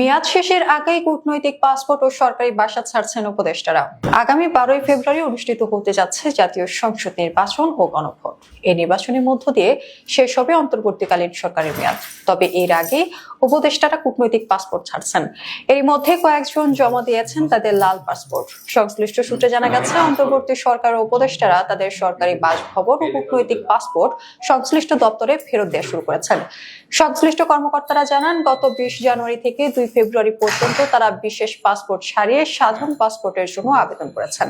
মেয়াদ শেষের আগেই কূটনৈতিক পাসপোর্ট ও সরকারি বাসা ছাড়ছেন উপদেষ্টারা। আগামী 12 ফেব্রুয়ারি অনুষ্ঠিত হতে যাচ্ছে জাতীয় সংসদ নির্বাচন ও গণভোট। এই নির্বাচনের মধ্য দিয়ে শেষ হবে অন্তর্বর্তীকালীন সরকারের মেয়াদ। তবে এর আগে উপদেষ্টারা কূটনৈতিক পাসপোর্ট ছাড়ছেন। এর মধ্যে কয়েকজন জমা দিয়েছেন তাদের লাল পাসপোর্ট। সংশ্লিষ্ট সূত্রে জানা গেছে, অন্তর্বর্তী সরকার ও উপদেষ্টারা তাদের সরকারি বাসভবন ও কূটনৈতিক পাসপোর্ট সংশ্লিষ্ট দপ্তরে ফেরত দেওয়া শুরু করেছেন। সংশ্লিষ্ট কর্মকর্তারা জানান, গত 20 জানুয়ারি থেকে 2 ফেব্রুয়ারি পর্যন্ত তারা বিশেষ পাসপোর্ট ছাড়িয়ে সাধারণ পাসপোর্টের জন্য আবেদন করেছেন।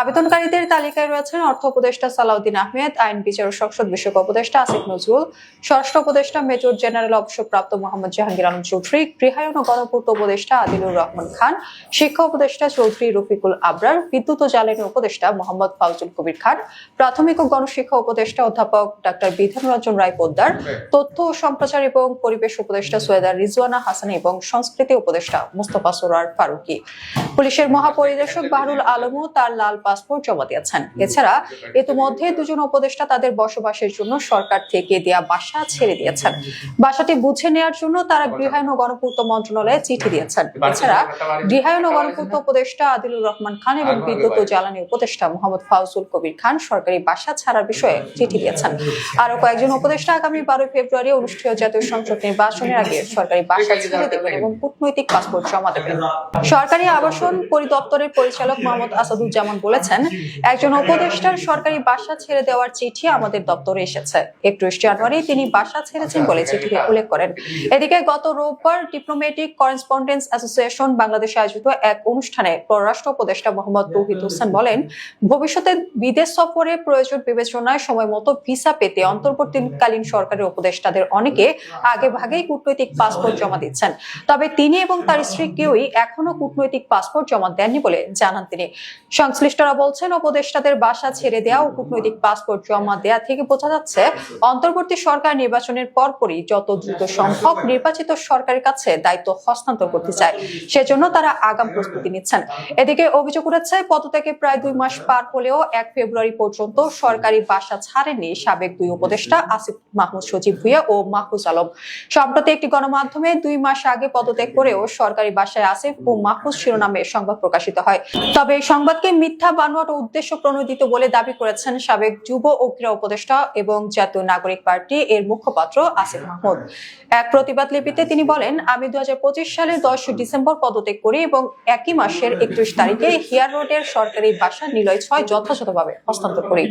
আবেদনকারীদের তালিকায় রয়েছেন অর্থ উপদেষ্টা সালাউদ্দিন আহমেদ, আইন বিচার ও সংসদ বিষয়ক উপদেষ্টা আসিফ নজরুল, স্বরাষ্ট্র উপদেষ্টা মেজর জেনারেল অবসরপ্রাপ্ত মোহাম্মদ জাহাঙ্গীর আলম চৌধুরী, গৃহায়ন ও গণপূর্ত উপদেষ্টা আদিলুর রহমান খান, শিক্ষা উপদেষ্টা চৌধুরী রফিকুল আবরার, বিদ্যুৎ ও জ্বালানি উপদেষ্টা মোহাম্মদ ফাউজুল কবির খান, প্রাথমিক ও গণশিক্ষা উপদেষ্টা অধ্যাপক ডাক্তার বিধানরঞ্জন রায় পোদ্দার, তথ্য ও সম্প্রচার এবং পরিবেশ উপদেষ্টা সৈয়দা রিজওয়ানা হাসান এবং সংস্কৃতি উপদেষ্টা মুস্তফা সরোয়ার ফারুকী। পুলিশের মহাপরিদর্শক বাহরুল আলমও তার লাল পাসপোর্ট জমা দিয়েছেন। এছাড়া ইতিমধ্যে দুজন উপদেষ্টা তাদের বসবাসের জন্য সরকার থেকে দেয়া বাসা ছেড়ে দিয়েছেন। বাসাটি বুঝে নেওয়ার জন্য তারা গৃহায়ন ও গণপূর্ত মন্ত্রণালয়ে চিঠি দিয়েছেন। এছাড়া গৃহায়ন ও গণপূর্ত উপদেষ্টা আদিলুর রহমান খান এবং বিদ্যুৎ ও জ্বালানি উপদেষ্টা মোহাম্মদ ফাউজুল কবির খান সরকারি বাসা ছাড়ার বিষয়ে চিঠি দিয়েছেন। আরো কয়েকজন উপদেষ্টা আগামী 12 ফেব্রুয়ারি অনুষ্ঠেয় জাতীয় সংসদ নির্বাচনের আগে সরকারি বাসা ছেড়ে দেবেন এবং কূটনৈতিক পাসপোর্ট জমা দেবেন। সরকারি আবাসন পরিদপ্তরের পরিচালক মোহাম্মদ আসাদুজ্জামান বলেছেন, একজন উপদেষ্টার সরকারি বাসা ছেড়ে দেওয়ার চিঠি আমাদের দপ্তরে এসেছে। 31 জানুয়ারি তিনি বাসা ছেড়েছেন বলে চিঠিতে উল্লেখ করেন। এদিকে গত রোববার ডিপ্লোম্যাটিক করেসপন্ডেন্স অ্যাসোসিয়েশন বাংলাদেশে আয়োজিত এক অনুষ্ঠানে পররাষ্ট্র উপদেষ্টা মোহাম্মদ তৌহিদ হোসেন বলেন, ভবিষ্যতে বিদেশ সফরে প্রয়োজন বিবেচনায় সময় মতো ভিসা পেতে অন্তর্বর্তীকালীন সরকারের উপদেষ্টাদের অনেকে আগে ভাগেই কূটনৈতিক পাসপোর্ট জমা দিচ্ছেন। তবে তিনি এবং তার স্ত্রী কেউই এখনো কূটনৈতিক পাসপোর্ট জমা দেননি বলে জানান তিনি। সংশ্লিষ্টরা বলছেন, উপদেষ্টাদের বাসা ছেড়ে দেওয়া ও কূটনৈতিক পাসপোর্ট জমা দেওয়া থেকে বোঝা যাচ্ছে অন্তর্বর্তী সরকার নির্বাচনের পরপরই যত দ্রুত সম্ভব নির্বাচিত সরকারের কাছে দায়িত্ব হস্তান্তর করতে চায়। সেজন্য তারা আগাম প্রস্তুতি নিচ্ছেন। এদিকে অভিযোগ উঠেছে, পদত্যাগে প্রায় 2 মাস পার হলেও 1 ফেব্রুয়ারি পর্যন্ত সরকারি বাসা ছাড়েননি সাবেক 2 উপদেষ্টা আসিফ মাহমুদ সজীব ভুঁইয়া ও মাহফুজ আলম। সম্প্রতি একটি গণমাধ্যমে 2 মাস আগে পদত্যাগ করেও সরকারি বাসায় আসিফ ও মাহফুজ শিরোনামে সংবাদ প্রকাশিত হয়। তবে এই সংবাদকে মিথ্যা, বানোয়াট ও উদ্দেশ্য প্রণোদিত বলে দাবি করেছেন সাবেক যুব ও ক্রীড়া উপদেষ্টা এবং জাতীয় নাগরিক পার্টি এর মুখপাত্র আসিফ মাহমুদ। এক প্রতিবাদ লিপিতে তিনি বলেন, আমি 2025 সালের 10 ডিসেম্বর পদত্যাগ করি এবং একই মাসের 31 তারিখে হিয়ার রোডের সরকারি বাসা নিলয় 6 যথাযথভাবে হস্তান্তর করি।